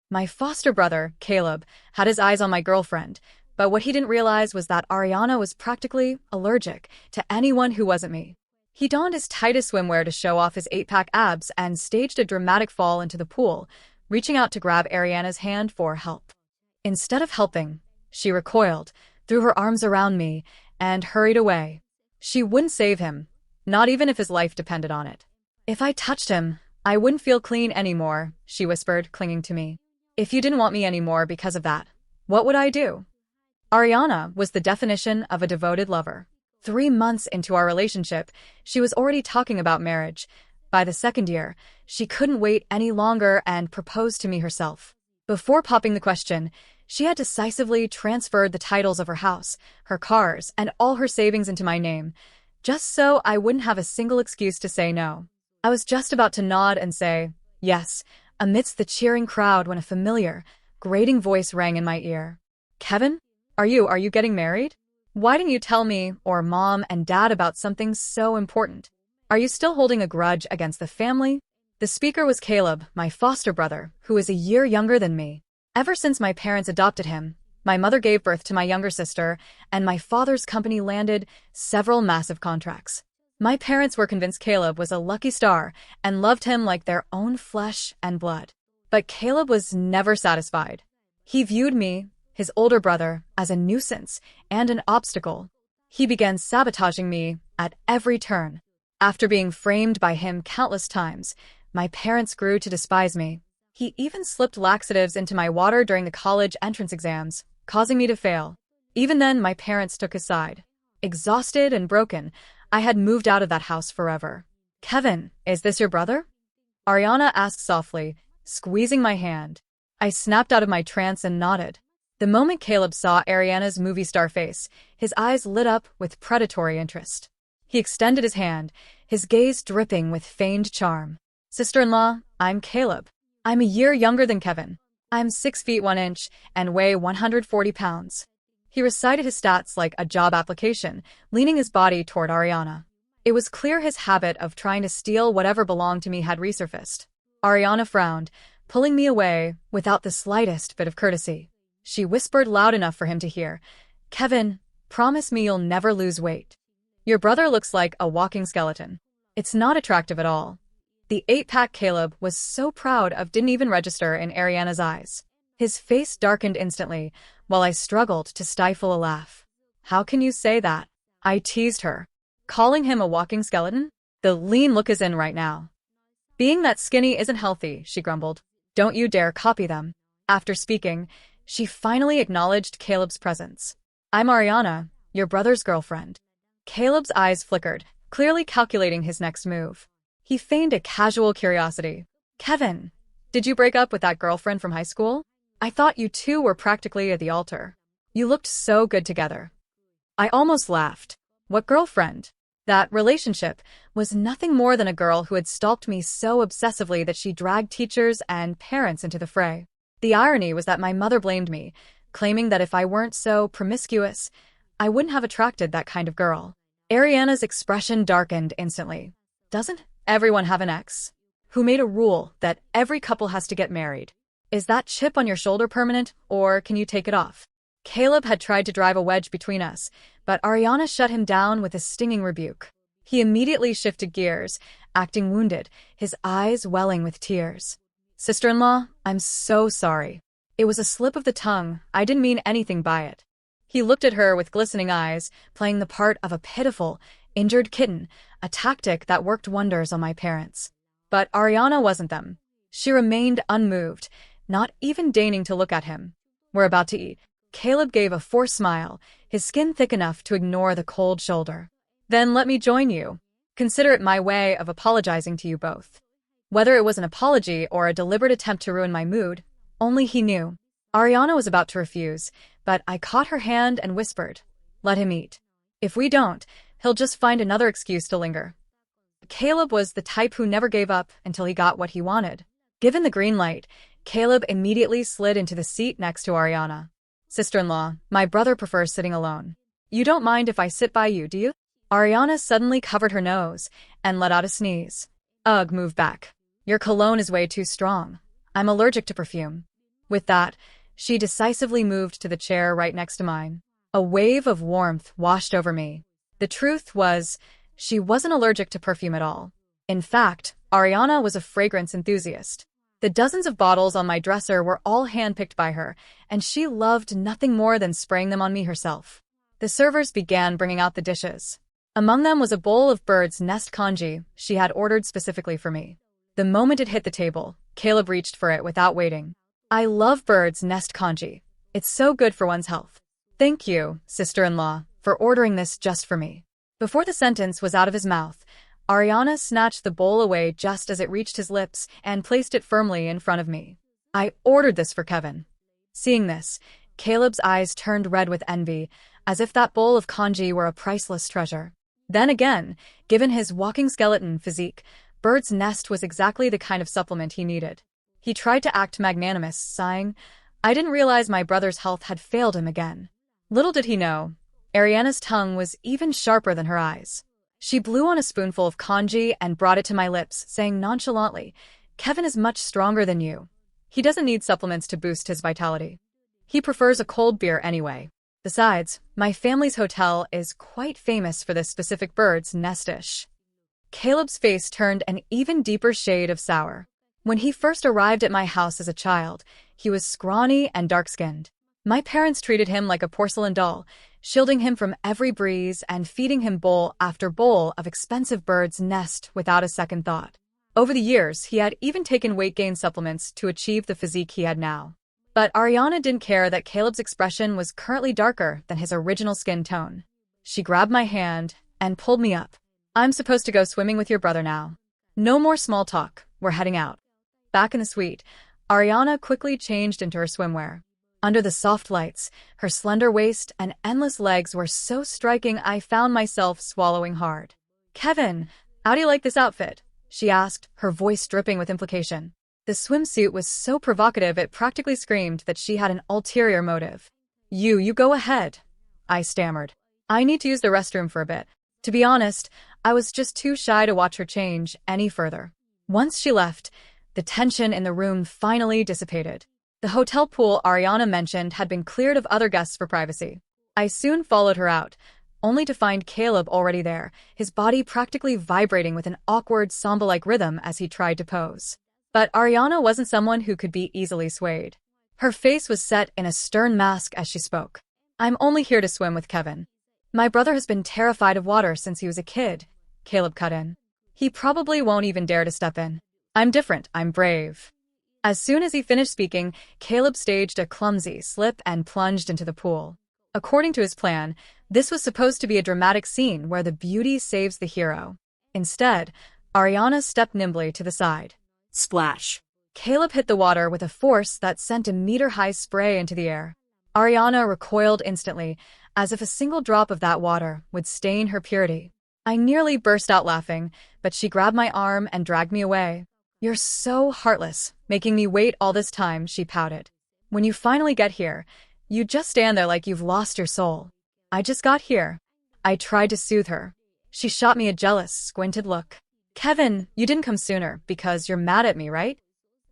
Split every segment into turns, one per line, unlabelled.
My foster brother, Caleb, had his eyes on my girlfriend, but what he didn't realize was that Ariana was practically allergic to anyone who wasn't me. He donned his tightest swimwear to show off his 8-pack abs and staged a dramatic fall into the pool, reaching out to grab Ariana's hand for help. Instead of helping, she recoiled, threw her arms around me, and hurried away. She wouldn't save him, not even if his life depended on it. If I touched him, I wouldn't feel clean anymore, she whispered, clinging to me. If you didn't want me anymore because of that, what would I do? Ariana was the definition of a devoted lover. 3 months into our relationship, she was already talking about marriage. By the second year, she couldn't wait any longer and proposed to me herself. Before popping the question, she had decisively transferred the titles of her house, her cars, and all her savings into my name, just so I wouldn't have a single excuse to say no. I was just about to nod and say, yes, amidst the cheering crowd when a familiar, grating voice rang in my ear. Kevin, are you getting married? Why didn't you tell me or mom and dad about something so important? Are you still holding a grudge against the family? The speaker was Caleb, my foster brother, who is a year younger than me. Ever since my parents adopted him, my mother gave birth to my younger sister, and my father's company landed several massive contracts. My parents were convinced Caleb was a lucky star and loved him like their own flesh and blood. But Caleb was never satisfied. He viewed me, his older brother, as a nuisance and an obstacle. He began sabotaging me at every turn. After being framed by him countless times, my parents grew to despise me. He even slipped laxatives into my water during the college entrance exams, causing me to fail. Even then, my parents took his side. Exhausted and broken, I had moved out of that house forever. Kevin, is this your brother? Ariana asked softly, squeezing my hand. I snapped out of my trance and nodded. The moment Caleb saw Ariana's movie star face, his eyes lit up with predatory interest. He extended his hand, his gaze dripping with feigned charm. Sister-in-law, I'm Caleb. I'm a year younger than Kevin. I'm 6 feet 1 inch and weigh 140 pounds. He recited his stats like a job application, leaning his body toward Ariana. It was clear his habit of trying to steal whatever belonged to me had resurfaced. Ariana frowned, pulling me away without the slightest bit of courtesy. She whispered loud enough for him to hear, Kevin, promise me you'll never lose weight. Your brother looks like a walking skeleton. It's not attractive at all. The 8-pack Caleb was so proud of didn't even register in Ariana's eyes. His face darkened instantly, while I struggled to stifle a laugh. How can you say that? I teased her. Calling him a walking skeleton? The lean look is in right now. Being that skinny isn't healthy, she grumbled. Don't you dare copy them. After speaking, she finally acknowledged Caleb's presence. I'm Ariana, your brother's girlfriend. Caleb's eyes flickered, clearly calculating his next move. He feigned a casual curiosity. Kevin, did you break up with that girlfriend from high school? I thought you two were practically at the altar. You looked so good together. I almost laughed. What girlfriend? That relationship was nothing more than a girl who had stalked me so obsessively that she dragged teachers and parents into the fray. The irony was that my mother blamed me, claiming that if I weren't so promiscuous, I wouldn't have attracted that kind of girl. Ariana's expression darkened instantly. Doesn't everyone have an ex? Who made a rule that every couple has to get married? Is that chip on your shoulder permanent, or can you take it off? Caleb had tried to drive a wedge between us, but Ariana shut him down with a stinging rebuke. He immediately shifted gears, acting wounded, his eyes welling with tears. Sister-in-law, I'm so sorry. It was a slip of the tongue. I didn't mean anything by it. He looked at her with glistening eyes, playing the part of a pitiful, injured kitten, a tactic that worked wonders on my parents. But Ariana wasn't them. She remained unmoved, not even deigning to look at him. We're about to eat. Caleb gave a forced smile, his skin thick enough to ignore the cold shoulder. Then let me join you. Consider it my way of apologizing to you both. Whether it was an apology or a deliberate attempt to ruin my mood, only he knew. Ariana was about to refuse, but I caught her hand and whispered, let him eat. If we don't, he'll just find another excuse to linger. Caleb was the type who never gave up until he got what he wanted. Given the green light, Caleb immediately slid into the seat next to Ariana. Sister-in-law, my brother prefers sitting alone. You don't mind if I sit by you, do you? Ariana suddenly covered her nose and let out a sneeze. Ugh, move back. Your cologne is way too strong. I'm allergic to perfume. With that, she decisively moved to the chair right next to mine. A wave of warmth washed over me. The truth was, she wasn't allergic to perfume at all. In fact, Ariana was a fragrance enthusiast. The dozens of bottles on my dresser were all handpicked by her, and she loved nothing more than spraying them on me herself. The servers began bringing out the dishes. Among them was a bowl of bird's nest congee she had ordered specifically for me. The moment it hit the table, Caleb reached for it without waiting. I love bird's nest congee. It's so good for one's health. Thank you, sister-in-law, for ordering this just for me. Before the sentence was out of his mouth, Ariana snatched the bowl away just as it reached his lips and placed it firmly in front of me. I ordered this for Kevin. Seeing this, Caleb's eyes turned red with envy, as if that bowl of congee were a priceless treasure. Then again, given his walking skeleton physique, Bird's Nest was exactly the kind of supplement he needed. He tried to act magnanimous, sighing, I didn't realize my brother's health had failed him again. Little did he know, Ariana's tongue was even sharper than her eyes. She blew on a spoonful of congee and brought it to my lips, saying nonchalantly, Kevin is much stronger than you. He doesn't need supplements to boost his vitality. He prefers a cold beer anyway. Besides, my family's hotel is quite famous for this specific bird's nest dish. Caleb's face turned an even deeper shade of sour. When he first arrived at my house as a child, he was scrawny and dark-skinned. My parents treated him like a porcelain doll, shielding him from every breeze and feeding him bowl after bowl of expensive bird's nest without a second thought. Over the years, he had even taken weight gain supplements to achieve the physique he had now. But Ariana didn't care that Caleb's expression was currently darker than his original skin tone. She grabbed my hand and pulled me up. I'm supposed to go swimming with your brother now. No more small talk, we're heading out. Back in the suite, Ariana quickly changed into her swimwear. Under the soft lights, her slender waist and endless legs were so striking I found myself swallowing hard. Kevin, how do you like this outfit? She asked, her voice dripping with implication. The swimsuit was so provocative it practically screamed that she had an ulterior motive. You go ahead, I stammered. I need to use the restroom for a bit. To be honest, I was just too shy to watch her change any further. Once she left, the tension in the room finally dissipated. The hotel pool Ariana mentioned had been cleared of other guests for privacy. I soon followed her out, only to find Caleb already there, his body practically vibrating with an awkward samba-like rhythm as he tried to pose. But Ariana wasn't someone who could be easily swayed. Her face was set in a stern mask as she spoke. I'm only here to swim with Kevin. My brother has been terrified of water since he was a kid, Caleb cut in. He probably won't even dare to step in. I'm different, I'm brave. As soon as he finished speaking, Caleb staged a clumsy slip and plunged into the pool. According to his plan, this was supposed to be a dramatic scene where the beauty saves the hero. Instead, Ariana stepped nimbly to the side. Splash! Caleb hit the water with a force that sent a meter-high spray into the air. Ariana recoiled instantly, as if a single drop of that water would stain her purity. I nearly burst out laughing, but she grabbed my arm and dragged me away. You're so heartless, making me wait all this time, she pouted. When you finally get here, you just stand there like you've lost your soul. I just got here. I tried to soothe her. She shot me a jealous, squinted look. Kevin, you didn't come sooner because you're mad at me, right?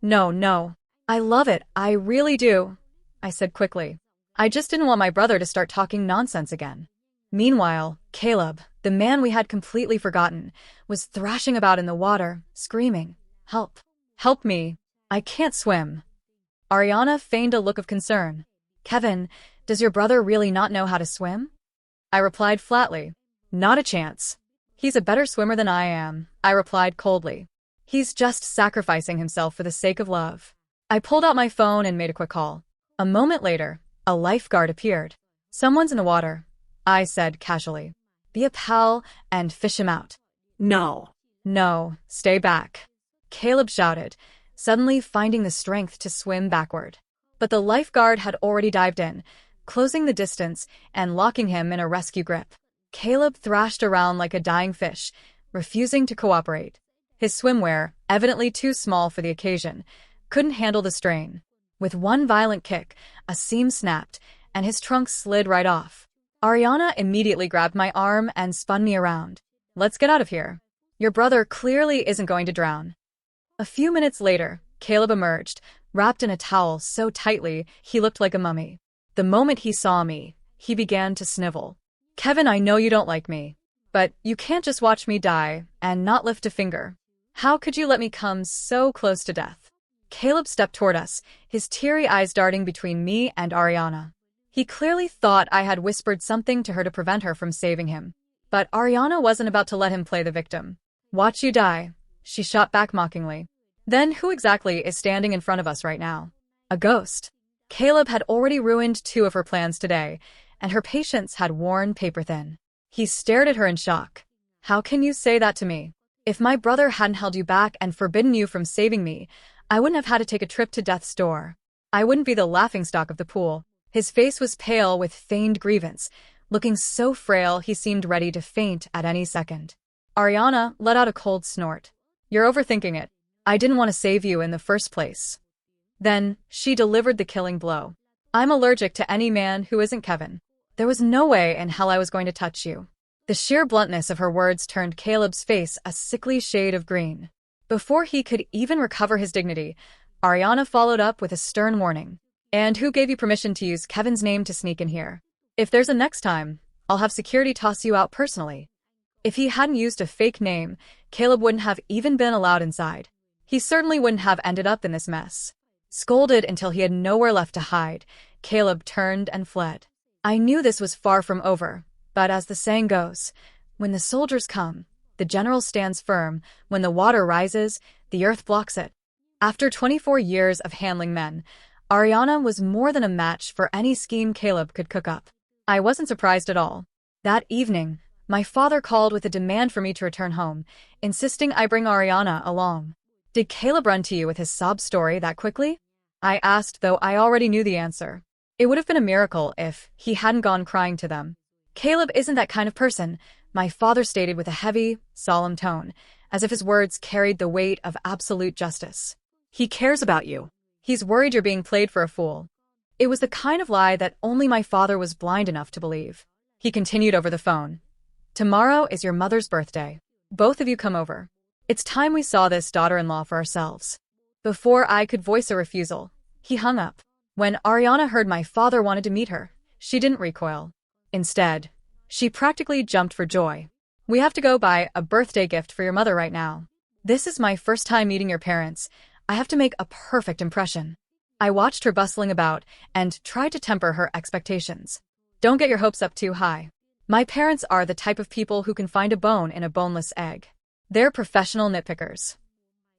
No. I love it, I really do, I said quickly. I just didn't want my brother to start talking nonsense again. Meanwhile, Caleb, the man we had completely forgotten, was thrashing about in the water, screaming, Help! Help me! I can't swim. Ariana feigned a look of concern. Kevin, does your brother really not know how to swim? I replied flatly. Not a chance. He's a better swimmer than I am, I replied coldly. He's just sacrificing himself for the sake of love. I pulled out my phone and made a quick call. A moment later, a lifeguard appeared. Someone's in the water, I said casually. Be a pal and fish him out. No, stay back, Caleb shouted, suddenly finding the strength to swim backward. But the lifeguard had already dived in, closing the distance and locking him in a rescue grip. Caleb thrashed around like a dying fish, refusing to cooperate. His swimwear, evidently too small for the occasion, couldn't handle the strain. With one violent kick, a seam snapped, and his trunk slid right off. Ariana immediately grabbed my arm and spun me around. Let's get out of here. Your brother clearly isn't going to drown. A few minutes later, Caleb emerged, wrapped in a towel so tightly he looked like a mummy. The moment he saw me, he began to snivel. "Kevin, I know you don't like me, but you can't just watch me die and not lift a finger. How could you let me come so close to death?" Caleb stepped toward us, his teary eyes darting between me and Ariana. He clearly thought I had whispered something to her to prevent her from saving him. But Ariana wasn't about to let him play the victim. "Watch you die," she shot back mockingly. "Then who exactly is standing in front of us right now? A ghost." Caleb had already ruined 2 of her plans today, and her patience had worn paper-thin. He stared at her in shock. "How can you say that to me? If my brother hadn't held you back and forbidden you from saving me, I wouldn't have had to take a trip to death's door. I wouldn't be the laughingstock of the pool." His face was pale with feigned grievance, looking so frail he seemed ready to faint at any second. Ariana let out a cold snort. "You're overthinking it. I didn't want to save you in the first place." Then, she delivered the killing blow. "I'm allergic to any man who isn't Kevin. There was no way in hell I was going to touch you." The sheer bluntness of her words turned Caleb's face a sickly shade of green. Before he could even recover his dignity, Ariana followed up with a stern warning. "And who gave you permission to use Kevin's name to sneak in here? If there's a next time, I'll have security toss you out personally." If he hadn't used a fake name, Caleb wouldn't have even been allowed inside. He certainly wouldn't have ended up in this mess. Scolded until he had nowhere left to hide, Caleb turned and fled. I knew this was far from over, but as the saying goes, when the soldiers come, the general stands firm. When the water rises, the earth blocks it. After 24 years of handling men, Ariana was more than a match for any scheme Caleb could cook up. I wasn't surprised at all. That evening, my father called with a demand for me to return home, insisting I bring Ariana along. "Did Caleb run to you with his sob story that quickly?" I asked, though I already knew the answer. It would have been a miracle if he hadn't gone crying to them. "Caleb isn't that kind of person," my father stated with a heavy, solemn tone, as if his words carried the weight of absolute justice. "He cares about you. He's worried you're being played for a fool." It was the kind of lie that only my father was blind enough to believe. He continued over the phone. "Tomorrow is your mother's birthday. Both of you come over. It's time we saw this daughter-in-law for ourselves." Before I could voice a refusal, he hung up. When Ariana heard my father wanted to meet her, she didn't recoil. Instead, she practically jumped for joy. "We have to go buy a birthday gift for your mother right now. This is my first time meeting your parents. I have to make a perfect impression." I watched her bustling about and tried to temper her expectations. "Don't get your hopes up too high. My parents are the type of people who can find a bone in a boneless egg. They're professional nitpickers."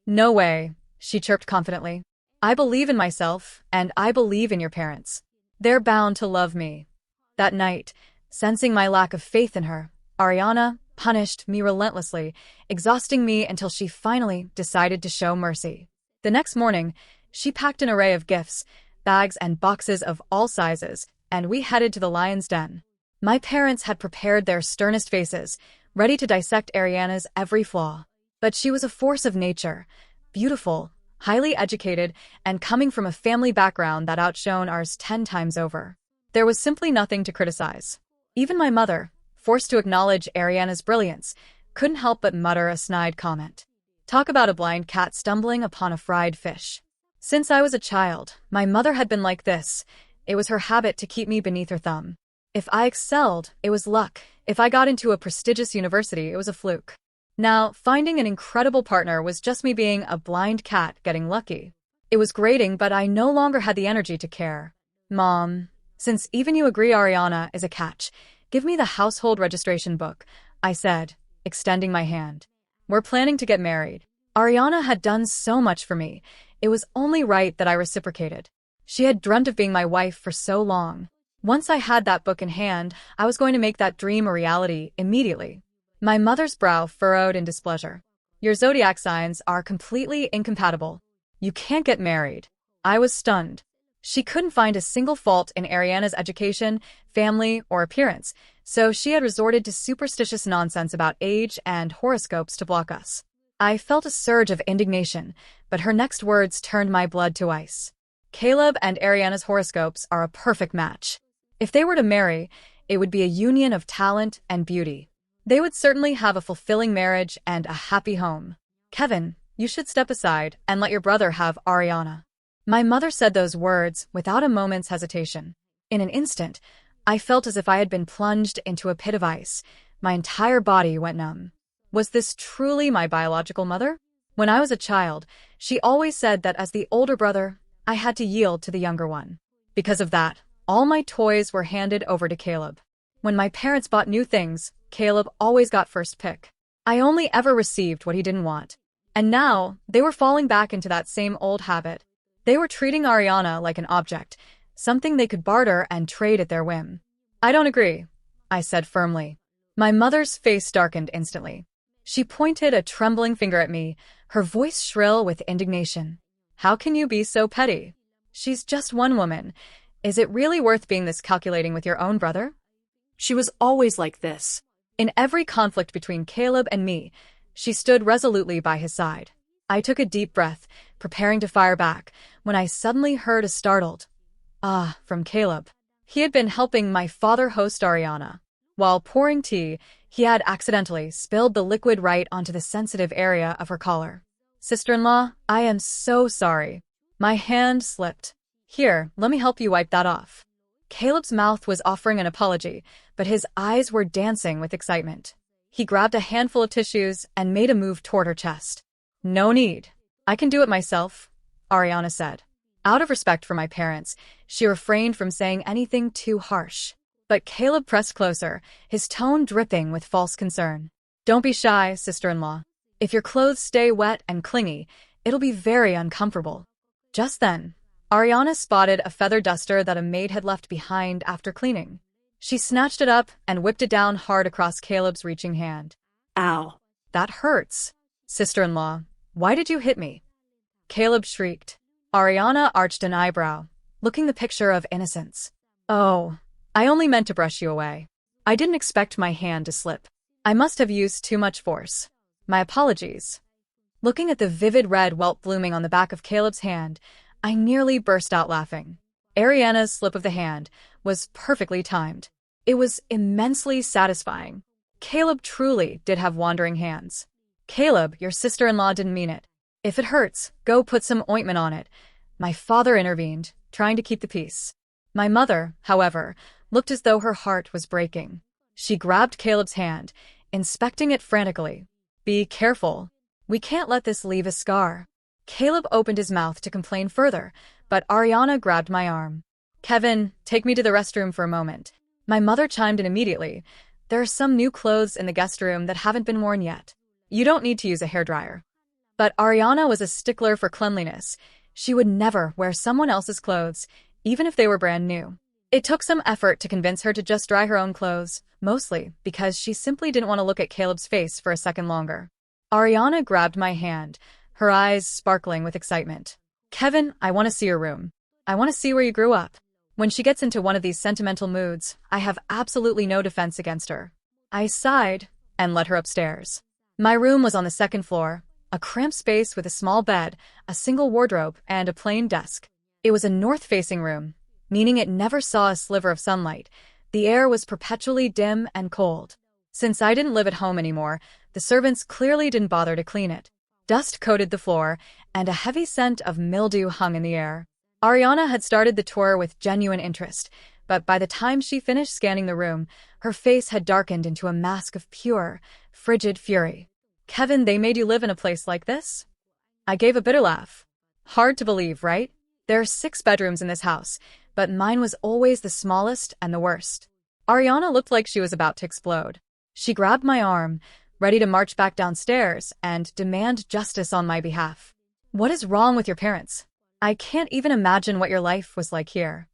"No way," she chirped confidently. "I believe in myself, and I believe in your parents. They're bound to love me." That night, sensing my lack of faith in her, Ariana punished me relentlessly, exhausting me until she finally decided to show mercy. The next morning, she packed an array of gifts, bags and boxes of all sizes, and we headed to the lion's den. My parents had prepared their sternest faces, ready to dissect Ariana's every flaw. But she was a force of nature, beautiful, highly educated, and coming from a family background that outshone ours 10 times over. There was simply nothing to criticize. Even my mother, forced to acknowledge Ariana's brilliance, couldn't help but mutter a snide comment. Talk about a blind cat stumbling upon a fried fish. Since I was a child, my mother had been like this. It was her habit to keep me beneath her thumb. If I excelled, it was luck. If I got into a prestigious university, it was a fluke. Now, finding an incredible partner was just me being a blind cat getting lucky. It was grating, but I no longer had the energy to care. "Mom, since even you agree Ariana is a catch, give me the household registration book," I said, extending my hand. "We're planning to get married. Ariana had done so much for me. It was only right that I reciprocated. She had dreamt of being my wife for so long. Once I had that book in hand, I was going to make that dream a reality immediately." My mother's brow furrowed in displeasure. "Your zodiac signs are completely incompatible. You can't get married." I was stunned. She couldn't find a single fault in Ariana's education, family, or appearance, so she had resorted to superstitious nonsense about age and horoscopes to block us. I felt a surge of indignation, but her next words turned my blood to ice. "Caleb and Ariana's horoscopes are a perfect match. If they were to marry, it would be a union of talent and beauty. They would certainly have a fulfilling marriage and a happy home. Kevin, you should step aside and let your brother have Ariana." My mother said those words without a moment's hesitation. In an instant, I felt as if I had been plunged into a pit of ice. My entire body went numb. Was this truly my biological mother? When I was a child, she always said that as the older brother, I had to yield to the younger one. Because of that, all my toys were handed over to Caleb. When my parents bought new things, Caleb always got first pick. I only ever received what he didn't want. And now, they were falling back into that same old habit. They were treating Ariana like an object, something they could barter and trade at their whim. I don't agree, I said firmly. My mother's face darkened instantly. She pointed a trembling finger at me, her voice shrill with indignation. How can you be so petty? She's just one woman. Is it really worth being this calculating with your own brother? She was always like this. In every conflict between Caleb and me, she stood resolutely by his side. I took a deep breath, preparing to fire back, when I suddenly heard a startled "Ah" from Caleb. He had been helping my father host Ariana. While pouring tea, he had accidentally spilled the liquid right onto the sensitive area of her collar. Sister-in-law, I am so sorry. My hand slipped. Here, let me help you wipe that off. Caleb's mouth was offering an apology, but his eyes were dancing with excitement. He grabbed a handful of tissues and made a move toward her chest. No need. I can do it myself, Ariana said. Out of respect for my parents, she refrained from saying anything too harsh. But Caleb pressed closer, his tone dripping with false concern. Don't be shy, sister-in-law. If your clothes stay wet and clingy, it'll be very uncomfortable. Just then, Ariana spotted a feather duster that a maid had left behind after cleaning. She snatched it up and whipped it down hard across Caleb's reaching hand. Ow. That hurts. Sister-in-law, why did you hit me? Caleb shrieked. Ariana arched an eyebrow, looking the picture of innocence. Oh, I only meant to brush you away. I didn't expect my hand to slip. I must have used too much force. My apologies. Looking at the vivid red welt blooming on the back of Caleb's hand, I nearly burst out laughing. Ariana's slip of the hand was perfectly timed. It was immensely satisfying. Caleb truly did have wandering hands. Caleb, your sister-in-law didn't mean it. If it hurts, go put some ointment on it. My father intervened, trying to keep the peace. My mother, however, looked as though her heart was breaking. She grabbed Caleb's hand, inspecting it frantically. Be careful. We can't let this leave a scar. Caleb opened his mouth to complain further, but Ariana grabbed my arm. Kevin, take me to the restroom for a moment. My mother chimed in immediately. There are some new clothes in the guest room that haven't been worn yet. You don't need to use a hairdryer. But Ariana was a stickler for cleanliness. She would never wear someone else's clothes, even if they were brand new. It took some effort to convince her to just dry her own clothes, mostly because she simply didn't want to look at Caleb's face for a second longer. Ariana grabbed my hand, her eyes sparkling with excitement. Kevin, I want to see your room. I want to see where you grew up. When she gets into one of these sentimental moods, I have absolutely no defense against her. I sighed and led her upstairs. My room was on the second floor, a cramped space with a small bed, a single wardrobe, and a plain desk. It was a north-facing room, meaning it never saw a sliver of sunlight. The air was perpetually dim and cold. Since I didn't live at home anymore, the servants clearly didn't bother to clean it. Dust coated the floor, and a heavy scent of mildew hung in the air. Ariana had started the tour with genuine interest, but by the time she finished scanning the room, her face had darkened into a mask of pure, frigid fury. Kevin, they made you live in a place like this? I gave a bitter laugh. Hard to believe, right? There are 6 bedrooms in this house, but mine was always the smallest and the worst. Ariana looked like she was about to explode. She grabbed my arm, ready to march back downstairs and demand justice on my behalf. What is wrong with your parents? I can't even imagine what your life was like here.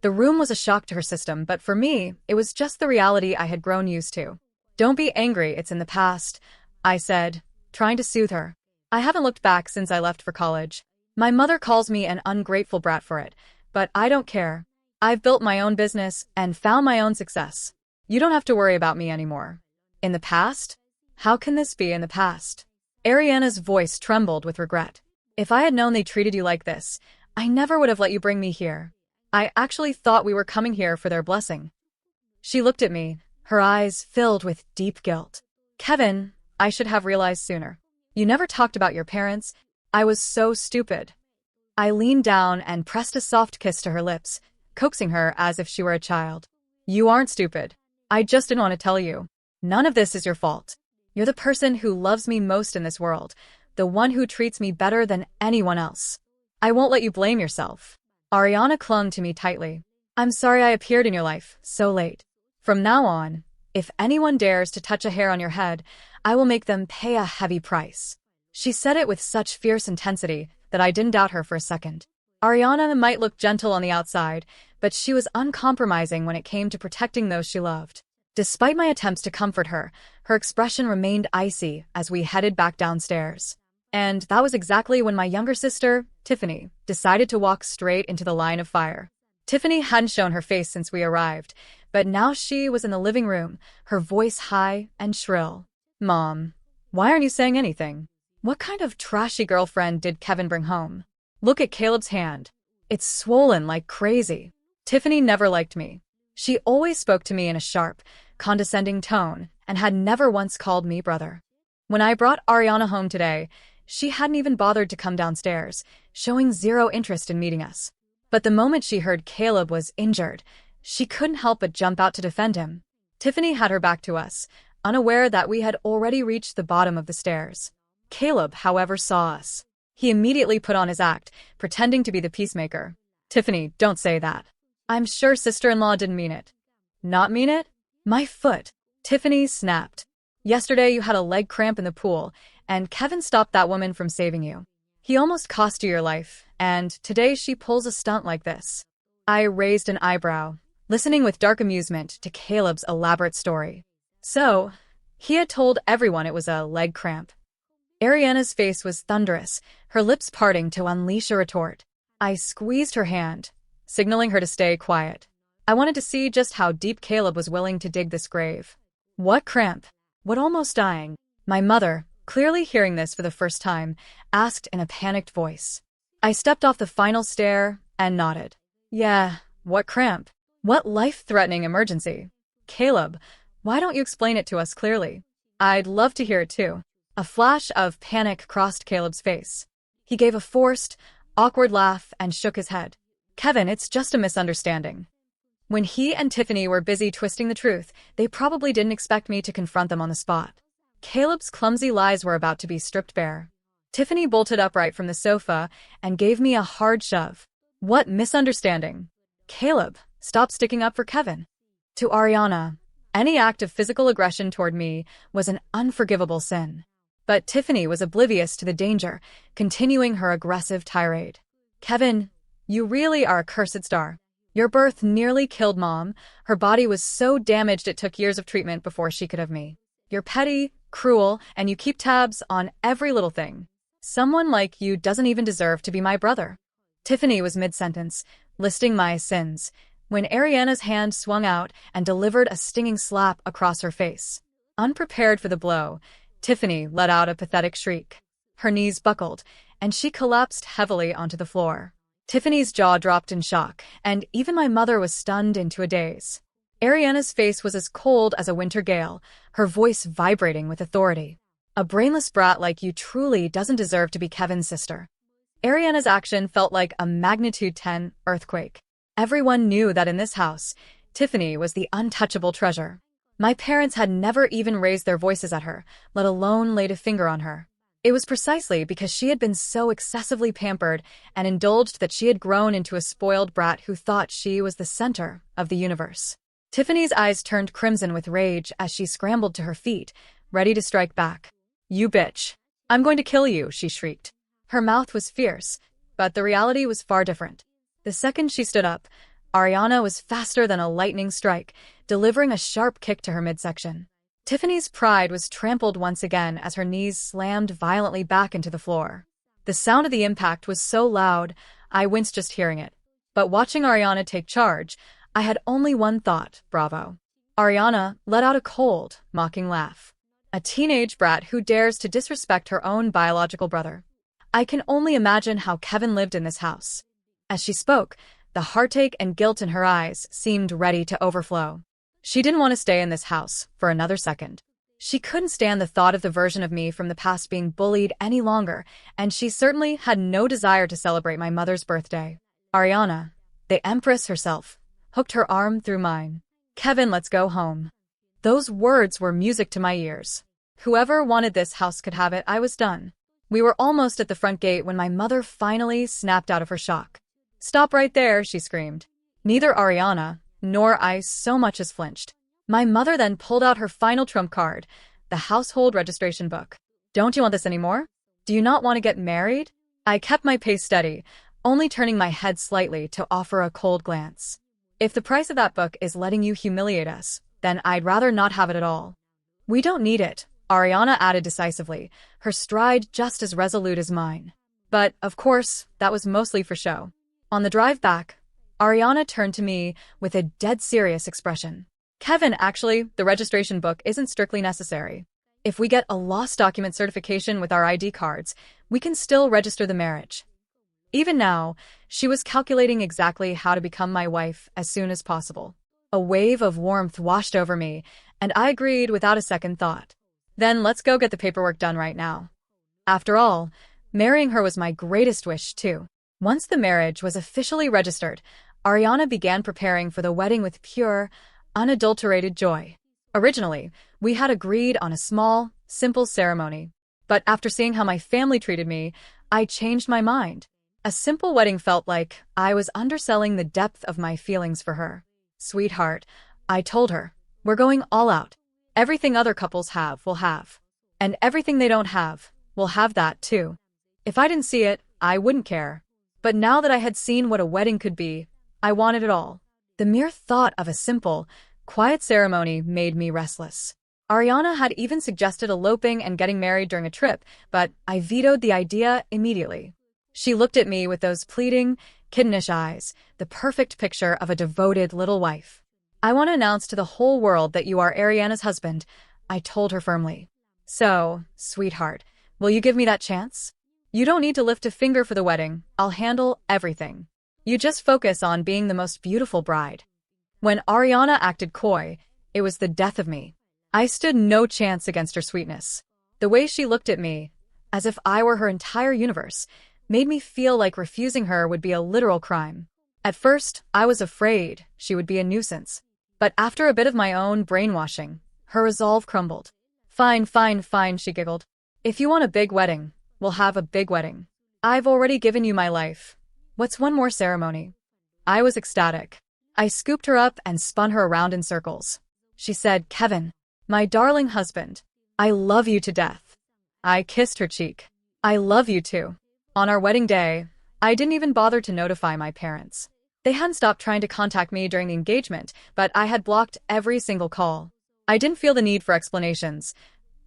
The room was a shock to her system, but for me, it was just the reality I had grown used to. Don't be angry, it's in the past, I said, trying to soothe her. I haven't looked back since I left for college. My mother calls me an ungrateful brat for it, but I don't care. I've built my own business and found my own success. You don't have to worry about me anymore. In the past? How can this be in the past? Ariana's voice trembled with regret. If I had known they treated you like this, I never would have let you bring me here. I actually thought we were coming here for their blessing. She looked at me, her eyes filled with deep guilt. Kevin, I should have realized sooner. You never talked about your parents. I was so stupid. I leaned down and pressed a soft kiss to her lips, coaxing her as if she were a child. You aren't stupid. I just didn't want to tell you. None of this is your fault. You're the person who loves me most in this world, the one who treats me better than anyone else. I won't let you blame yourself. Ariana clung to me tightly. I'm sorry I appeared in your life so late. From now on, if anyone dares to touch a hair on your head, I will make them pay a heavy price. She said it with such fierce intensity that I didn't doubt her for a second. Ariana might look gentle on the outside, but she was uncompromising when it came to protecting those she loved. Despite my attempts to comfort her, her expression remained icy as we headed back downstairs. And that was exactly when my younger sister, Tiffany, decided to walk straight into the line of fire. Tiffany hadn't shown her face since we arrived, but now she was in the living room, her voice high and shrill. Mom, why aren't you saying anything? What kind of trashy girlfriend did Kevin bring home? Look at Caleb's hand. It's swollen like crazy. Tiffany never liked me. She always spoke to me in a sharp, condescending tone and had never once called me brother. When I brought Ariana home today, she hadn't even bothered to come downstairs, showing zero interest in meeting us. But the moment she heard Caleb was injured, she couldn't help but jump out to defend him. Tiffany had her back to us, unaware that we had already reached the bottom of the stairs. Caleb, however, saw us. He immediately put on his act, pretending to be the peacemaker. Tiffany, don't say that. I'm sure sister-in-law didn't mean it. Not mean it? My foot. Tiffany snapped. Yesterday you had a leg cramp in the pool, and Kevin stopped that woman from saving you. He almost cost you your life, and today she pulls a stunt like this. I raised an eyebrow, listening with dark amusement to Caleb's elaborate story. So, he had told everyone it was a leg cramp. Ariana's face was thunderous, her lips parting to unleash a retort. I squeezed her hand, signaling her to stay quiet. I wanted to see just how deep Caleb was willing to dig this grave. What cramp? What almost dying? My mother, clearly hearing this for the first time, asked in a panicked voice. I stepped off the final stair and nodded. Yeah, what cramp? What life-threatening emergency? Caleb, why don't you explain it to us clearly? I'd love to hear it too. A flash of panic crossed Caleb's face. He gave a forced, awkward laugh and shook his head. Kevin, it's just a misunderstanding. When he and Tiffany were busy twisting the truth, they probably didn't expect me to confront them on the spot. Caleb's clumsy lies were about to be stripped bare. Tiffany bolted upright from the sofa and gave me a hard shove. What misunderstanding? Caleb, stop sticking up for Kevin. To Ariana, any act of physical aggression toward me was an unforgivable sin. But Tiffany was oblivious to the danger, continuing her aggressive tirade. Kevin, you really are a cursed star. Your birth nearly killed Mom. Her body was so damaged it took years of treatment before she could have me. You're petty, cruel, and you keep tabs on every little thing. Someone like you doesn't even deserve to be my brother. Tiffany was mid-sentence, listing my sins, when Ariana's hand swung out and delivered a stinging slap across her face. Unprepared for the blow, Tiffany let out a pathetic shriek. Her knees buckled, and she collapsed heavily onto the floor. Tiffany's jaw dropped in shock, and even my mother was stunned into a daze. Ariana's face was as cold as a winter gale, her voice vibrating with authority. A brainless brat like you truly doesn't deserve to be Kevin's sister. Ariana's action felt like a magnitude 10 earthquake. Everyone knew that in this house, Tiffany was the untouchable treasure. My parents had never even raised their voices at her, let alone laid a finger on her. It was precisely because she had been so excessively pampered and indulged that she had grown into a spoiled brat who thought she was the center of the universe. Tiffany's eyes turned crimson with rage as she scrambled to her feet, ready to strike back. You bitch. I'm going to kill you, she shrieked. Her mouth was fierce, but the reality was far different. The second she stood up, Ariana was faster than a lightning strike, delivering a sharp kick to her midsection. Tiffany's pride was trampled once again as her knees slammed violently back into the floor. The sound of the impact was so loud, I winced just hearing it. But watching Ariana take charge, I had only one thought, bravo. Ariana let out a cold, mocking laugh. A teenage brat who dares to disrespect her own biological brother. I can only imagine how Kevin lived in this house. As she spoke, the heartache and guilt in her eyes seemed ready to overflow. She didn't want to stay in this house for another second. She couldn't stand the thought of the version of me from the past being bullied any longer, and she certainly had no desire to celebrate my mother's birthday. Ariana, the Empress herself, hooked her arm through mine. Kevin, let's go home. Those words were music to my ears. Whoever wanted this house could have it. I was done. We were almost at the front gate when my mother finally snapped out of her shock. Stop right there, she screamed. Neither Ariana nor I so much as flinched. My mother then pulled out her final trump card, the household registration book. Don't you want this anymore? Do you not want to get married? I kept my pace steady, only turning my head slightly to offer a cold glance. If the price of that book is letting you humiliate us, then I'd rather not have it at all. We don't need it, Ariana added decisively, her stride just as resolute as mine. But, of course, that was mostly for show. On the drive back, Ariana turned to me with a dead serious expression. Kevin, actually, the registration book isn't strictly necessary. If we get a lost document certification with our ID cards, we can still register the marriage. Even now, she was calculating exactly how to become my wife as soon as possible. A wave of warmth washed over me, and I agreed without a second thought. Then let's go get the paperwork done right now. After all, marrying her was my greatest wish, too. Once the marriage was officially registered, Ariana began preparing for the wedding with pure, unadulterated joy. Originally, we had agreed on a small, simple ceremony. But after seeing how my family treated me, I changed my mind. A simple wedding felt like I was underselling the depth of my feelings for her. Sweetheart, I told her, we're going all out. Everything other couples have, we'll have. And everything they don't have, we'll have that too. If I didn't see it, I wouldn't care. But now that I had seen what a wedding could be, I wanted it all. The mere thought of a simple, quiet ceremony made me restless. Ariana had even suggested eloping and getting married during a trip, but I vetoed the idea immediately. She looked at me with those pleading, kittenish eyes, the perfect picture of a devoted little wife. I want to announce to the whole world that you are Ariana's husband, I told her firmly. So, sweetheart, will you give me that chance? You don't need to lift a finger for the wedding. I'll handle everything. You just focus on being the most beautiful bride. When Ariana acted coy, it was the death of me. I stood no chance against her sweetness. The way she looked at me, as if I were her entire universe, made me feel like refusing her would be a literal crime. At first, I was afraid she would be a nuisance. But after a bit of my own brainwashing, her resolve crumbled. Fine, fine, fine, she giggled. If you want a big wedding, we'll have a big wedding. I've already given you my life. What's one more ceremony? I was ecstatic. I scooped her up and spun her around in circles. She said, Kevin, my darling husband, I love you to death. I kissed her cheek. I love you too. On our wedding day, I didn't even bother to notify my parents. They hadn't stopped trying to contact me during the engagement, but I had blocked every single call. I didn't feel the need for explanations.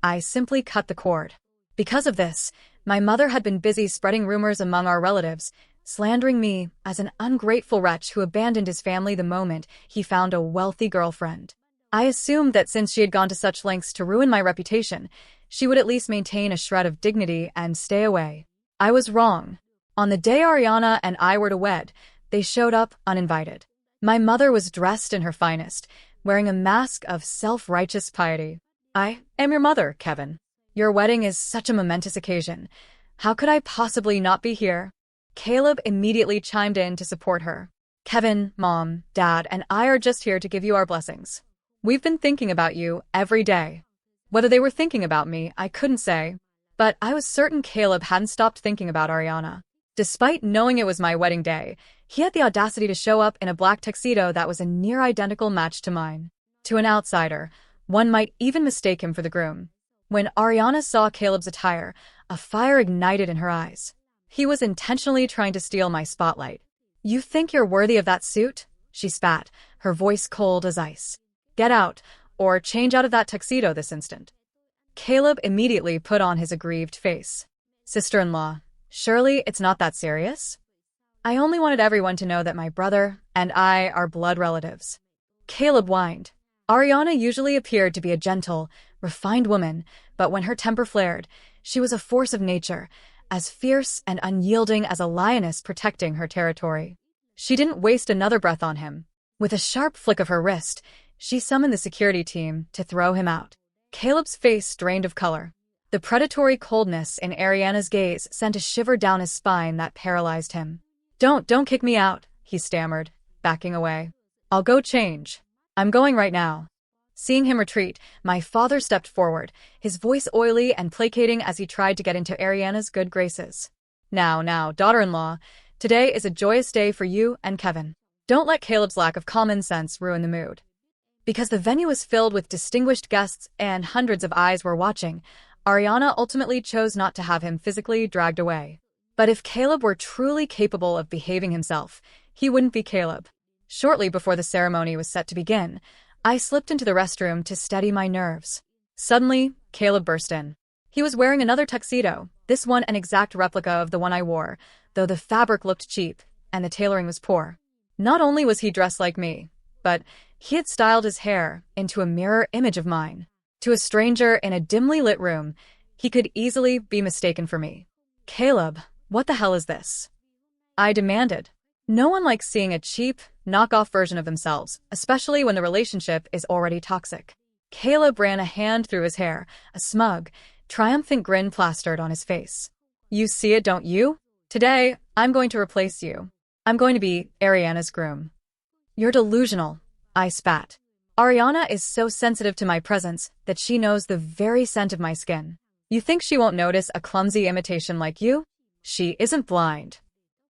I simply cut the cord. Because of this, my mother had been busy spreading rumors among our relatives, slandering me as an ungrateful wretch who abandoned his family the moment he found a wealthy girlfriend. I assumed that since she had gone to such lengths to ruin my reputation, she would at least maintain a shred of dignity and stay away. I was wrong. On the day Ariana and I were to wed, they showed up uninvited. My mother was dressed in her finest, wearing a mask of self-righteous piety. I am your mother, Kevin. Your wedding is such a momentous occasion. How could I possibly not be here? Caleb immediately chimed in to support her. Kevin, Mom, Dad, and I are just here to give you our blessings. We've been thinking about you every day. Whether they were thinking about me, I couldn't say. But I was certain Caleb hadn't stopped thinking about Ariana. Despite knowing it was my wedding day, he had the audacity to show up in a black tuxedo that was a near-identical match to mine. To an outsider, one might even mistake him for the groom. When Ariana saw Caleb's attire, a fire ignited in her eyes. He was intentionally trying to steal my spotlight. You think you're worthy of that suit? She spat, her voice cold as ice. Get out, or change out of that tuxedo this instant. Caleb immediately put on his aggrieved face. Sister-in-law, surely it's not that serious? I only wanted everyone to know that my brother and I are blood relatives. Caleb whined. Ariana usually appeared to be a gentle, refined woman, but when her temper flared, she was a force of nature, as fierce and unyielding as a lioness protecting her territory. She didn't waste another breath on him. With a sharp flick of her wrist, she summoned the security team to throw him out. Caleb's face drained of color. The predatory coldness in Ariana's gaze sent a shiver down his spine that paralyzed him. Don't kick me out, he stammered, backing away. I'll go change. I'm going right now. Seeing him retreat, my father stepped forward, his voice oily and placating as he tried to get into Ariana's good graces. Now, daughter-in-law, today is a joyous day for you and Kevin. Don't let Caleb's lack of common sense ruin the mood. Because the venue was filled with distinguished guests and hundreds of eyes were watching, Ariana ultimately chose not to have him physically dragged away. But if Caleb were truly capable of behaving himself, he wouldn't be Caleb. Shortly before the ceremony was set to begin, I slipped into the restroom to steady my nerves. Suddenly, Caleb burst in. He was wearing another tuxedo, this one an exact replica of the one I wore, though the fabric looked cheap and the tailoring was poor. Not only was he dressed like me, but he had styled his hair into a mirror image of mine. To a stranger in a dimly lit room, he could easily be mistaken for me. Caleb, what the hell is this? I demanded. No one likes seeing a cheap, knockoff version of themselves, especially when the relationship is already toxic. Caleb ran a hand through his hair, a smug, triumphant grin plastered on his face. You see it, don't you? Today, I'm going to replace you. I'm going to be Ariana's groom. You're delusional, I spat. Ariana is so sensitive to my presence that she knows the very scent of my skin. You think she won't notice a clumsy imitation like you? She isn't blind.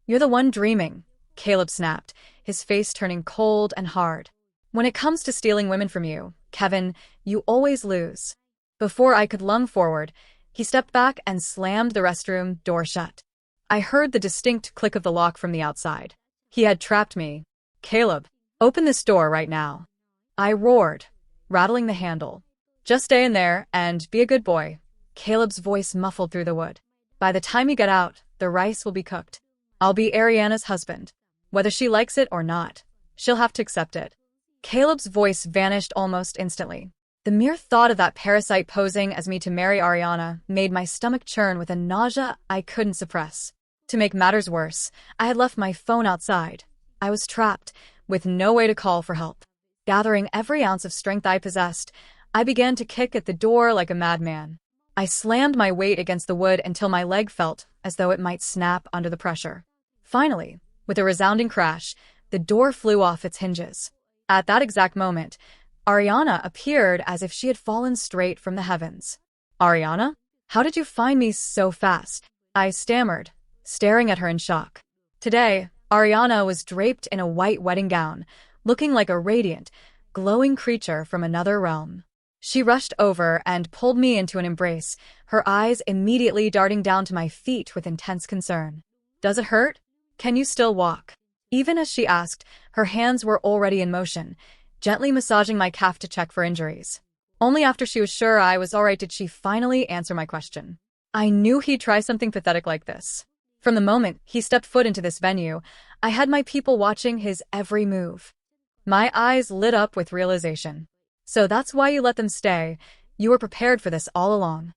You're the one dreaming, Caleb snapped, his face turning cold and hard. When it comes to stealing women from you, Kevin, you always lose. Before I could lunge forward, he stepped back and slammed the restroom door shut. I heard the distinct click of the lock from the outside. He had trapped me. Caleb, open this door right now. I roared, rattling the handle. Just stay in there and be a good boy. Caleb's voice muffled through the wood. By the time you get out, the rice will be cooked. I'll be Ariana's husband. Whether she likes it or not, she'll have to accept it. Caleb's voice vanished almost instantly. The mere thought of that parasite posing as me to marry Ariana made my stomach churn with a nausea I couldn't suppress. To make matters worse, I had left my phone outside. I was trapped, with no way to call for help. Gathering every ounce of strength I possessed, I began to kick at the door like a madman. I slammed my weight against the wood until my leg felt as though it might snap under the pressure. Finally, with a resounding crash, the door flew off its hinges. At that exact moment, Ariana appeared as if she had fallen straight from the heavens. Ariana? How did you find me so fast? I stammered, staring at her in shock. Today, Ariana was draped in a white wedding gown, looking like a radiant, glowing creature from another realm. She rushed over and pulled me into an embrace, her eyes immediately darting down to my feet with intense concern. Does it hurt? Can you still walk? Even as she asked, her hands were already in motion, gently massaging my calf to check for injuries. Only after she was sure I was all right did she finally answer my question. I knew he'd try something pathetic like this. From the moment he stepped foot into this venue, I had my people watching his every move. My eyes lit up with realization. So that's why you let them stay. You were prepared for this all along.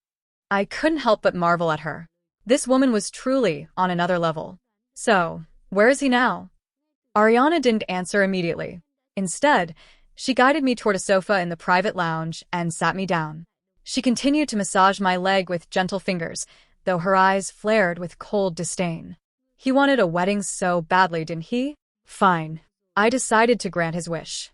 I couldn't help but marvel at her. This woman was truly on another level. So, where is he now? Ariana didn't answer immediately. Instead, she guided me toward a sofa in the private lounge and sat me down. She continued to massage my leg with gentle fingers, though her eyes flared with cold disdain. He wanted a wedding so badly, didn't he? Fine. I decided to grant his wish.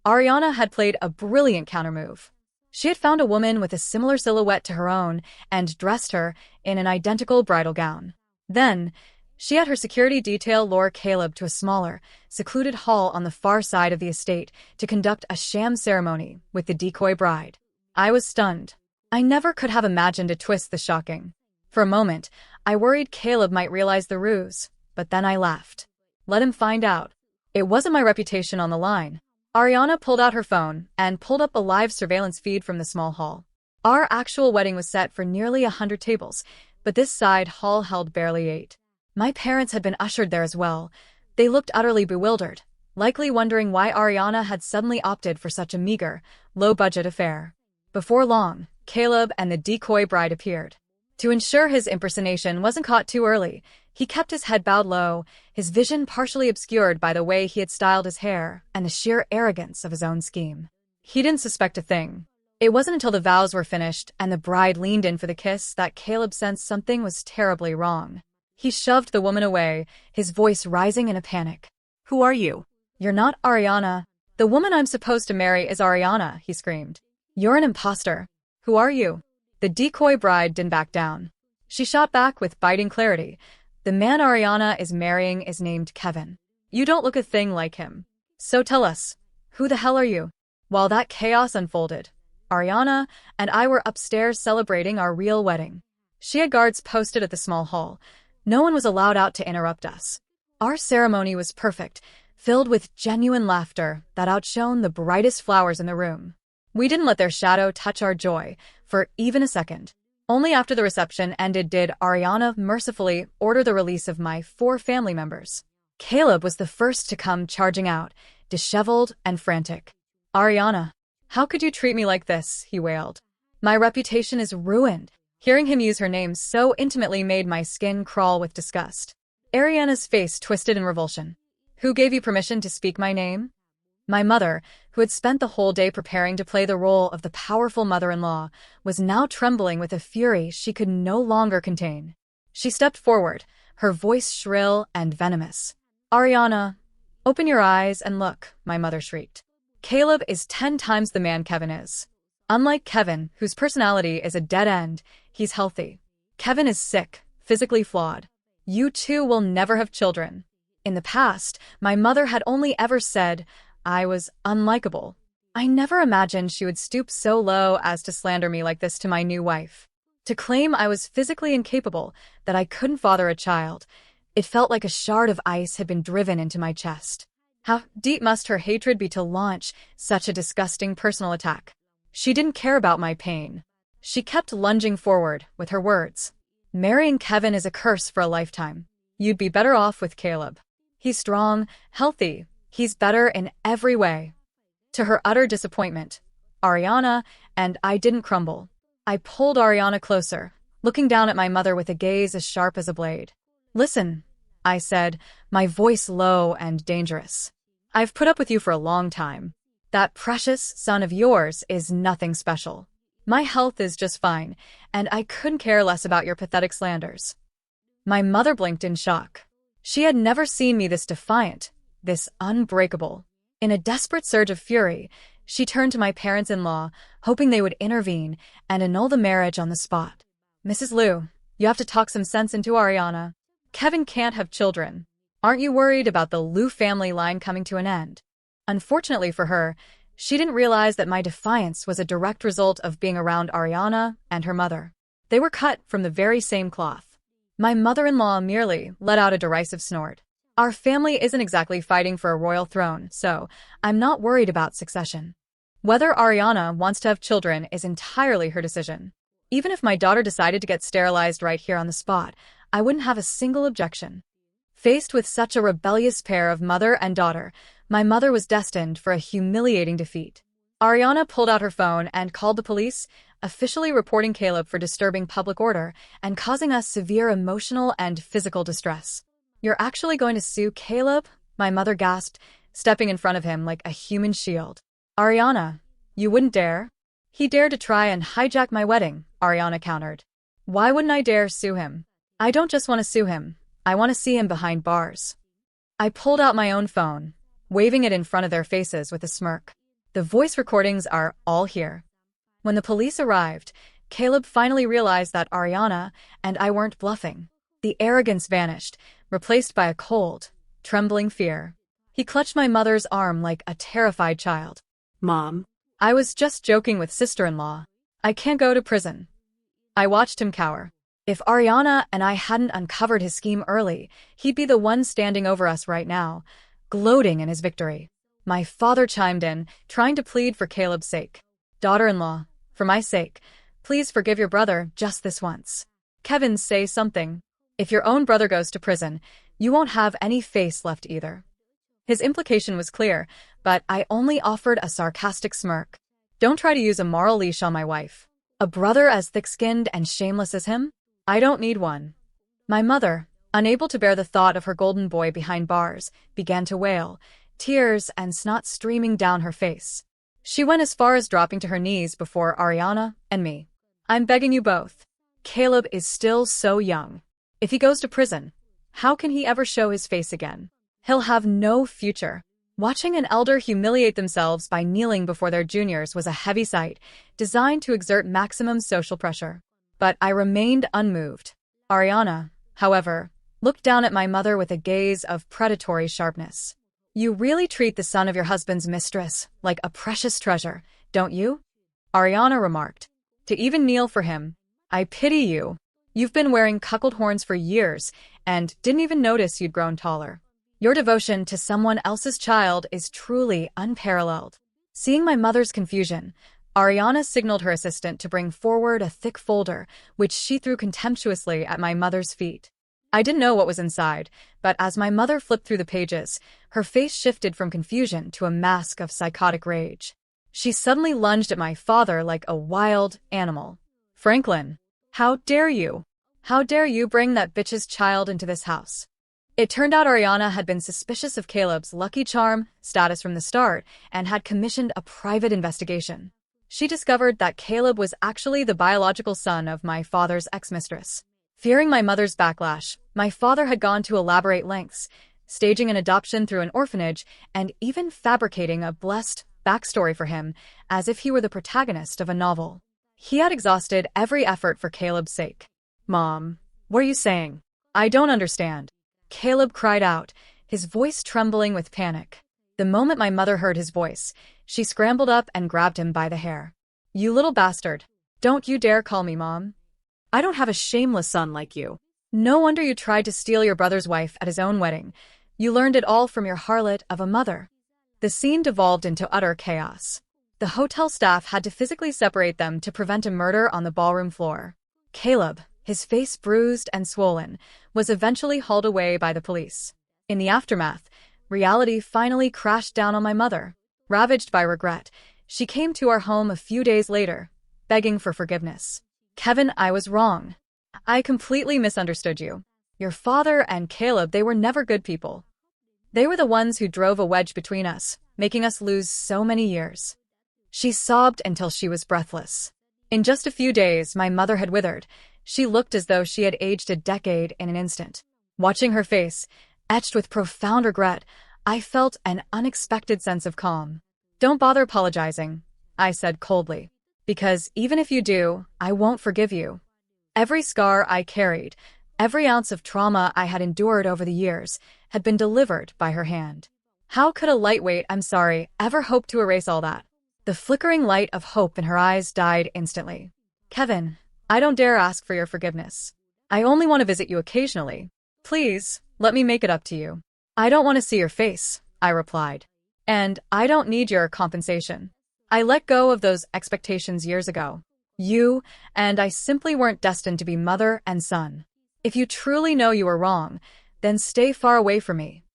Ariana had played a brilliant countermove. She had found a woman with a similar silhouette to her own and dressed her in an identical bridal gown. Then, she had her security detail lure Caleb to a smaller, secluded hall on the far side of the estate to conduct a sham ceremony with the decoy bride. I was stunned. I never could have imagined a twist this shocking. For a moment, I worried Caleb might realize the ruse, but then I laughed. Let him find out. It wasn't my reputation on the line. Ariana pulled out her phone and pulled up a live surveillance feed from the small hall. Our actual wedding was set for nearly 100 tables, but this side hall held barely 8. My parents had been ushered there as well. They looked utterly bewildered, likely wondering why Ariana had suddenly opted for such a meager, low-budget affair. Before long, Caleb and the decoy bride appeared. To ensure his impersonation wasn't caught too early, he kept his head bowed low, his vision partially obscured by the way he had styled his hair and the sheer arrogance of his own scheme. He didn't suspect a thing. It wasn't until the vows were finished and the bride leaned in for the kiss that Caleb sensed something was terribly wrong. He shoved the woman away, his voice rising in a panic. "Who are you?" "You're not Ariana. The woman I'm supposed to marry is Ariana," he screamed. "You're an imposter. Who are you?" The decoy bride didn't back down. She shot back with biting clarity. "The man Ariana is marrying is named Kevin. You don't look a thing like him. So tell us, who the hell are you?" While that chaos unfolded, Ariana and I were upstairs celebrating our real wedding. She had guards posted at the small hall. No one was allowed out to interrupt us. Our ceremony was perfect, filled with genuine laughter that outshone the brightest flowers in the room. We didn't let their shadow touch our joy for even a second. Only after the reception ended did Ariana mercifully order the release of my 4 family members. Caleb was the first to come charging out, disheveled and frantic. "Ariana, how could you treat me like this?" he wailed. "My reputation is ruined." Hearing him use her name so intimately made my skin crawl with disgust. Ariana's face twisted in revulsion. "Who gave you permission to speak my name?" My mother, who had spent the whole day preparing to play the role of the powerful mother-in-law, was now trembling with a fury she could no longer contain. She stepped forward, her voice shrill and venomous. "Ariana, open your eyes and look," my mother shrieked. "Caleb is 10 times the man Kevin is. Unlike Kevin, whose personality is a dead end, he's healthy. Kevin is sick, physically flawed. You two will never have children." In the past, my mother had only ever said I was unlikable. I never imagined she would stoop so low as to slander me like this to my new wife. To claim I was physically incapable, that I couldn't father a child, it felt like a shard of ice had been driven into my chest. How deep must her hatred be to launch such a disgusting personal attack? She didn't care about my pain. She kept lunging forward with her words. "Marrying Kevin is a curse for a lifetime. You'd be better off with Caleb. He's strong, healthy. He's better in every way." To her utter disappointment, Ariana and I didn't crumble. I pulled Ariana closer, looking down at my mother with a gaze as sharp as a blade. "Listen," I said, my voice low and dangerous. "I've put up with you for a long time. That precious son of yours is nothing special. My health is just fine, and I couldn't care less about your pathetic slanders." My mother blinked in shock. She had never seen me this defiant, this unbreakable. In a desperate surge of fury, she turned to my parents-in-law, hoping they would intervene and annul the marriage on the spot. "Mrs. Liu, you have to talk some sense into Ariana. Kevin can't have children. Aren't you worried about the Liu family line coming to an end?" Unfortunately for her, she didn't realize that my defiance was a direct result of being around Ariana and her mother. They were cut from the very same cloth. My mother-in-law merely let out a derisive snort. "Our family isn't exactly fighting for a royal throne, so I'm not worried about succession. Whether Ariana wants to have children is entirely her decision. Even if my daughter decided to get sterilized right here on the spot, I wouldn't have a single objection." Faced with such a rebellious pair of mother and daughter, my mother was destined for a humiliating defeat. Ariana pulled out her phone and called the police, officially reporting Caleb for disturbing public order and causing us severe emotional and physical distress. "You're actually going to sue Caleb?" my mother gasped, stepping in front of him like a human shield. "Ariana, you wouldn't dare?" "He dared to try and hijack my wedding," Ariana countered. "Why wouldn't I dare sue him? I don't just want to sue him. I want to see him behind bars." I pulled out my own phone, waving it in front of their faces with a smirk. "The voice recordings are all here." When the police arrived, Caleb finally realized that Ariana and I weren't bluffing. The arrogance vanished, replaced by a cold, trembling fear. He clutched my mother's arm like a terrified child.
"Mom."
"I was just joking with sister-in-law. I can't go to prison." I watched him cower. If Ariana and I hadn't uncovered his scheme early, he'd be the one standing over us right now, gloating in his victory. My father chimed in, trying to plead for Caleb's sake. "Daughter-in-law, for my sake, please forgive your brother just this once. Kevin, say something. If your own brother goes to prison, you won't have any face left either." His implication was clear, but I only offered a sarcastic smirk. "Don't try to use a moral leash on my wife. A brother as thick-skinned and shameless as him? I don't need one." My mother, unable to bear the thought of her golden boy behind bars, began to wail, tears and snot streaming down her face. She went as far as dropping to her knees before Ariana and me. I'm begging you both. Caleb is still so young. If he goes to prison, how can he ever show his face again? He'll have no future. Watching an elder humiliate themselves by kneeling before their juniors was a heavy sight, designed to exert maximum social pressure. But I remained unmoved. Ariana, however, looked down at my mother with a gaze of predatory sharpness. You really treat the son of your husband's mistress like a precious treasure, don't you? Ariana remarked. To even kneel for him. I pity you. You've been wearing cuckold horns for years and didn't even notice you'd grown taller. Your devotion to someone else's child is truly unparalleled. Seeing my mother's confusion, Ariana signaled her assistant to bring forward a thick folder, which she threw contemptuously at my mother's feet. I didn't know what was inside, but as my mother flipped through the pages, her face shifted from confusion to a mask of psychotic rage. She suddenly lunged at my father like a wild animal. Franklin, how dare you? How dare you bring that bitch's child into this house? It turned out Ariana had been suspicious of Caleb's Lucky Charm status from the start and had commissioned a private investigation. She discovered that Caleb was actually the biological son of my father's ex-mistress. Fearing my mother's backlash, my father had gone to elaborate lengths, staging an adoption through an orphanage and even fabricating a blessed backstory for him as if he were the protagonist of a novel. He had exhausted every effort for Caleb's sake. Mom, what are you saying? I don't understand. Caleb cried out, his voice trembling with panic. The moment my mother heard his voice, she scrambled up and grabbed him by the hair. You little bastard. Don't you dare call me Mom. I don't have a shameless son like you. No wonder you tried to steal your brother's wife at his own wedding. You learned it all from your harlot of a mother. The scene devolved into utter chaos. The hotel staff had to physically separate them to prevent a murder on the ballroom floor. Caleb, his face bruised and swollen, was eventually hauled away by the police. In the aftermath, reality finally crashed down on my mother. Ravaged by regret, she came to our home a few days later, begging for forgiveness. Kevin, I was wrong. I completely misunderstood you. Your father and Caleb, they were never good people. They were the ones who drove a wedge between us, making us lose so many years. She sobbed until she was breathless. In just a few days, my mother had withered. She looked as though she had aged a decade in an instant. Watching her face, etched with profound regret, I felt an unexpected sense of calm. Don't bother apologizing, I said coldly. Because even if you do, I won't forgive you. Every scar I carried, every ounce of trauma I had endured over the years, had been delivered by her hand. How could a lightweight "I'm sorry" ever hope to erase all that? The flickering light of hope in her eyes died instantly. Kevin, I don't dare ask for your forgiveness. I only want to visit you occasionally. Please, let me make it up to you. I don't want to see your face, I replied. And I don't need your compensation. I let go of those expectations years ago. You and I simply weren't destined to be mother and son. If you truly know you were wrong, then stay far away from me.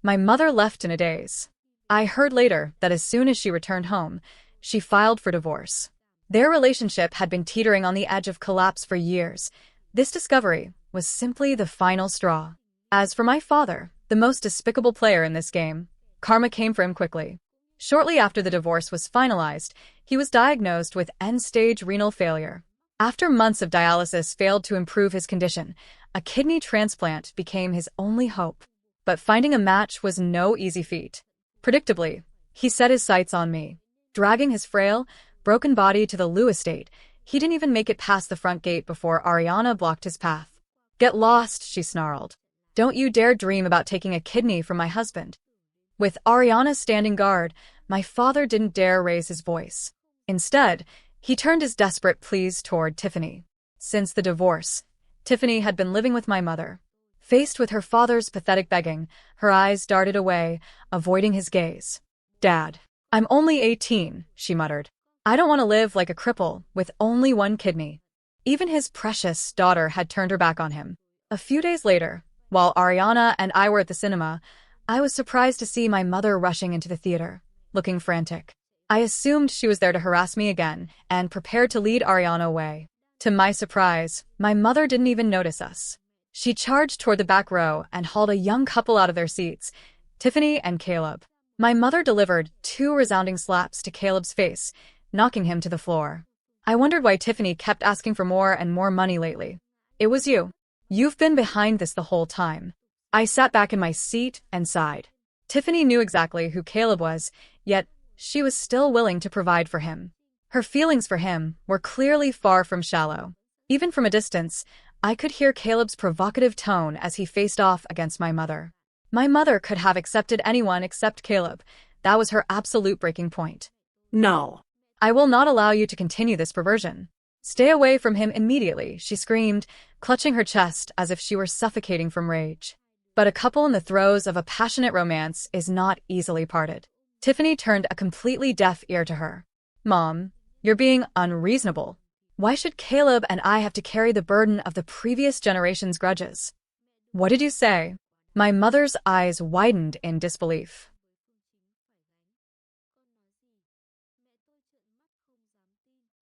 My mother left in a daze. I heard later that as soon as she returned home, she filed for divorce. Their relationship had been teetering on the edge of collapse for years. This discovery was simply the final straw. As for my father, the most despicable player in this game, karma came for him quickly. Shortly after the divorce was finalized, he was diagnosed with end-stage renal failure. After months of dialysis failed to improve his condition, a kidney transplant became his only hope. But finding a match was no easy feat. Predictably, he set his sights on me. Dragging his frail, broken body to the Liu estate, he didn't even make it past the front gate before Ariana blocked his path. Get lost, she snarled. Don't you dare dream about taking a kidney from my husband. With Ariana standing guard, my father didn't dare raise his voice. Instead, he turned his desperate pleas toward Tiffany. Since the divorce, Tiffany had been living with my mother. Faced with her father's pathetic begging, her eyes darted away, avoiding his gaze. Dad, I'm only 18, she muttered. I don't want to live like a cripple with only one kidney. Even his precious daughter had turned her back on him. A few days later, while Ariana and I were at the cinema, I was surprised to see my mother rushing into the theater, looking frantic. I assumed she was there to harass me again and prepared to lead Ariana away. To my surprise, my mother didn't even notice us. She charged toward the back row and hauled a young couple out of their seats, Tiffany and Caleb. My mother delivered 2 resounding slaps to Caleb's face, knocking him to the floor. I wondered why Tiffany kept asking for more and more money lately. It was you. You've been behind this the whole time. I sat back in my seat and sighed. Tiffany knew exactly who Caleb was, yet she was still willing to provide for him. Her feelings for him were clearly far from shallow. Even from a distance, I could hear Caleb's provocative tone as he faced off against my mother. My mother could have accepted anyone except Caleb. That was her absolute breaking point.
No.
I will not allow you to continue this perversion. Stay away from him immediately, she screamed, clutching her chest as if she were suffocating from rage. But a couple in the throes of a passionate romance is not easily parted. Tiffany turned a completely deaf ear to her. Mom, you're being unreasonable. Why should Caleb and I have to carry the burden of the previous generation's grudges? What did you say? My mother's eyes widened in disbelief.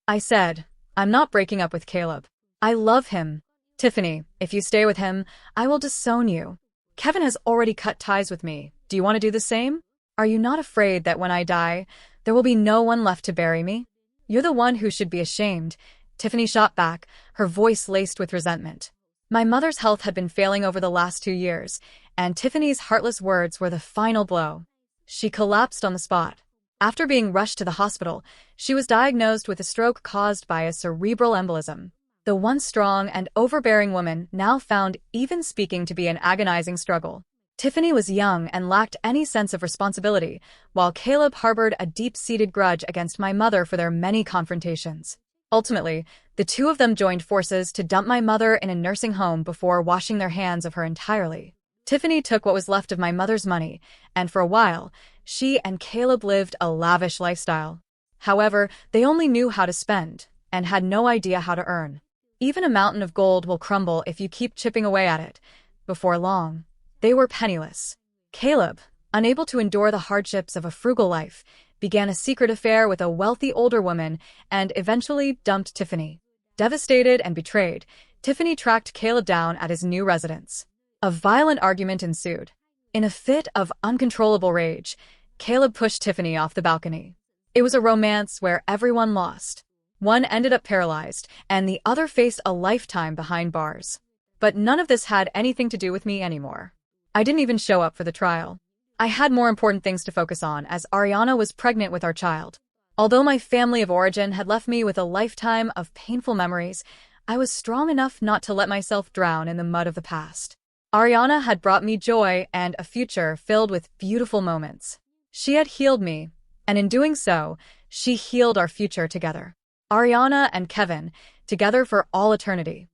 I said, I'm not breaking up with Caleb. I love him. Tiffany, if you stay with him, I will disown you. Kevin has already cut ties with me. Do you want to do the same? Are you not afraid that when I die, there will be no one left to bury me? You're the one who should be ashamed. Tiffany shot back, her voice laced with resentment. My mother's health had been failing over the last 2 years, and Tiffany's heartless words were the final blow. She collapsed on the spot. After being rushed to the hospital, she was diagnosed with a stroke caused by a cerebral embolism. The once strong and overbearing woman now found even speaking to be an agonizing struggle. Tiffany was young and lacked any sense of responsibility, while Caleb harbored a deep-seated grudge against my mother for their many confrontations. Ultimately, the two of them joined forces to dump my mother in a nursing home before washing their hands of her entirely. Tiffany took what was left of my mother's money, and for a while, she and Caleb lived a lavish lifestyle. However, they only knew how to spend, and had no idea how to earn. Even a mountain of gold will crumble if you keep chipping away at it. Before long, they were penniless. Caleb, unable to endure the hardships of a frugal life, began a secret affair with a wealthy older woman and eventually dumped Tiffany. Devastated and betrayed, Tiffany tracked Caleb down at his new residence. A violent argument ensued. In a fit of uncontrollable rage, Caleb pushed Tiffany off the balcony. It was a romance where everyone lost. One ended up paralyzed, and the other faced a lifetime behind bars. But none of this had anything to do with me anymore. I didn't even show up for the trial. I had more important things to focus on as Ariana was pregnant with our child. Although my family of origin had left me with a lifetime of painful memories, I was strong enough not to let myself drown in the mud of the past. Ariana had brought me joy and a future filled with beautiful moments. She had healed me, and in doing so, she healed our future together. Ariana and Kevin, together for all eternity.